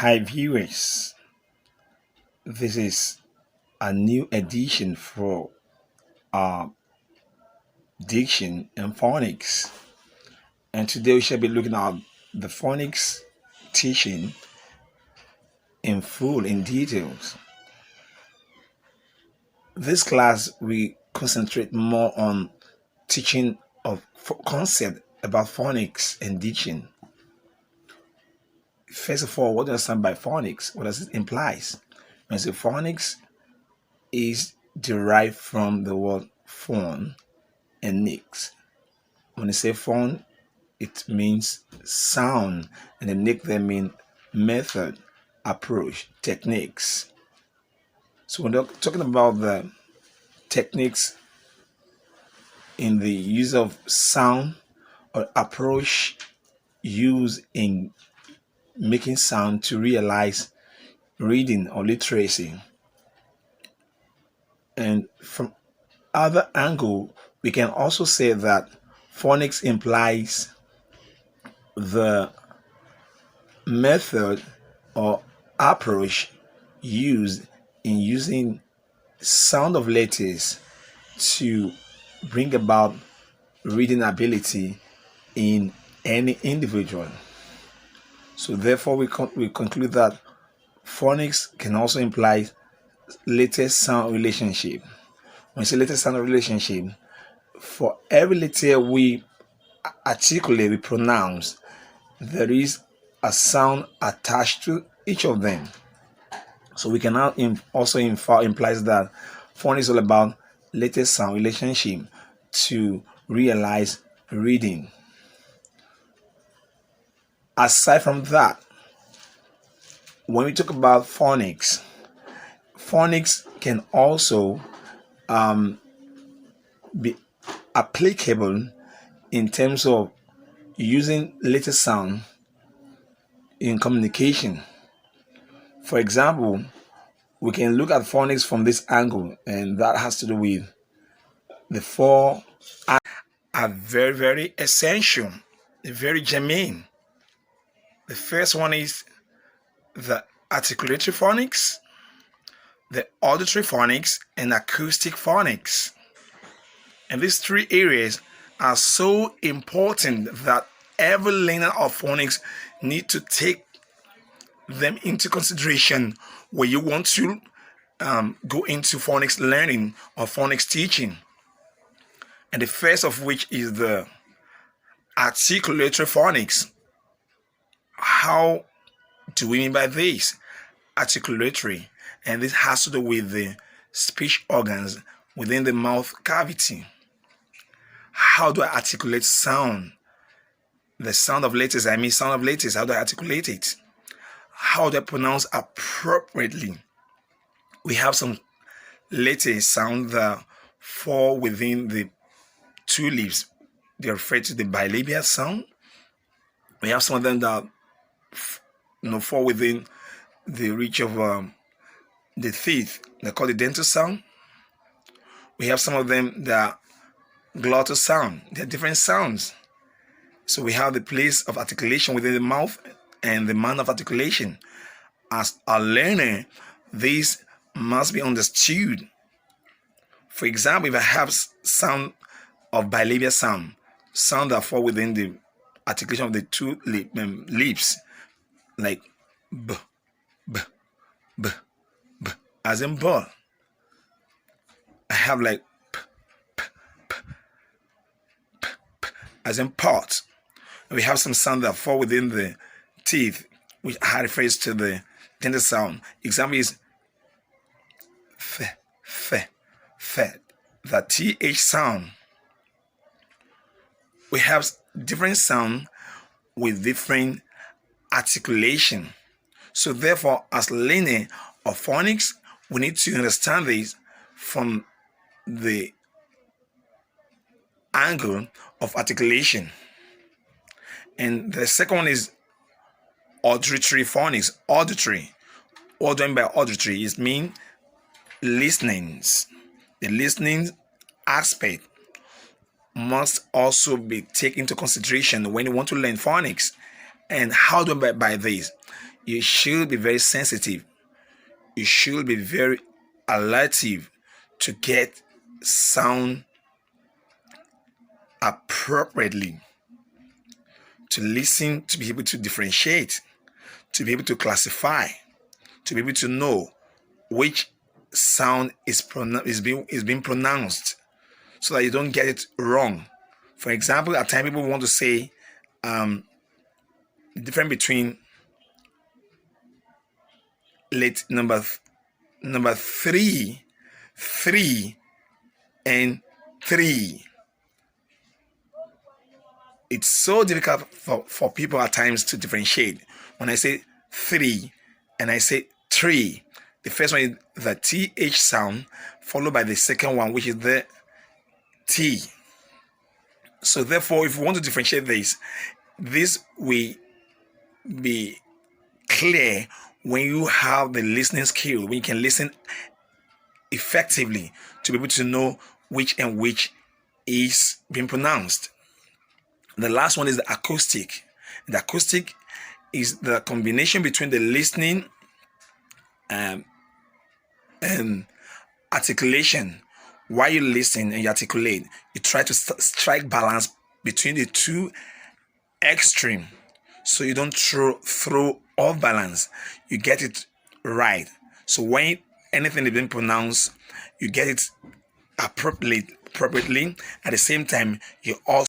Hi, viewers. This is a new edition for uh, diction and phonics. And today we shall be looking at the phonics teaching in full, in details. This class, we concentrate more on teaching of concept about phonics and diction. First of all, what do I understand by phonics? What does it imply? When I say phonics is derived from the word phone and nix. When I say phone, it means sound, and the nick there mean method, approach, techniques. So when they're talking about the techniques in the use of sound or approach used in making sound to realize reading or literacy. And from other angle, we can also say that phonics implies the method or approach used in using sound of letters to bring about reading ability in any individual. So therefore we conclude that phonics can also imply letter sound relationship. When you say letter sound relationship, for every letter we articulate, we pronounce, there is a sound attached to each of them. So we can now also implies that phonics is all about letter sound relationship to realize reading. Aside from that, when we talk about phonics can also be applicable in terms of using letter sound in communication. For example, we can look at phonics from this angle, and that has to do with the four are very, very essential, very germane. The first one is the articulatory phonics, the auditory phonics, and acoustic phonics. And these three areas are so important that every learner of phonics need to take them into consideration when you want to go into phonics learning or phonics teaching. And the first of which is the articulatory phonics. How do we mean by this? Articulatory, and this has to do with the speech organs within the mouth cavity. How do I articulate sound? The sound of letters, sound of letters, how do I articulate it? How do I pronounce appropriately? We have some letter sound that fall within the two lips. They are referred to the bilabial sound. We have some of them that fall within the reach of the teeth. They're called the dental sound. We have some of them that are glottal sound. They're different sounds. So we have the place of articulation within the mouth and the manner of articulation. As a learner, these must be understood. For example, if I have sound of bilabial sound that fall within the articulation of the two lips, like b, b, b, b, as in ball. I have like p, p, p, p, p, as in pot. We have some sound that fall within the teeth, which refers to the dental sound. Example is f, f, f, the th sound. We have different sound with different articulation. So therefore, as learner of phonics, we need to understand this from the angle of articulation. And the second one is auditory phonics. Auditory. What do I mean by auditory? It means listenings. The listening aspect must also be taken into consideration when you want to learn phonics. And how do I mean by this? you should be very sensitive. You should be very alertive to get sound appropriately, to listen, to be able to differentiate, to be able to classify, to be able to know which sound is being pronounced, so that you don't get it wrong. For example, at times people want to say the difference between late number three, and 3. It's so difficult for people at times to differentiate. When I say 3 and I say 3, the first one is the TH sound, followed by the second one, which is the T. So therefore, if we want to differentiate this will be clear when you have the listening skill, when you can listen effectively to be able to know which and which is being pronounced. The last one is the acoustic. The acoustic is the combination between the listening and articulation. While you listen and you articulate, you try to strike balance between the two extreme, so you don't throw off balance. You get it right. So when anything is being pronounced, you get it appropriately. At the same time, you also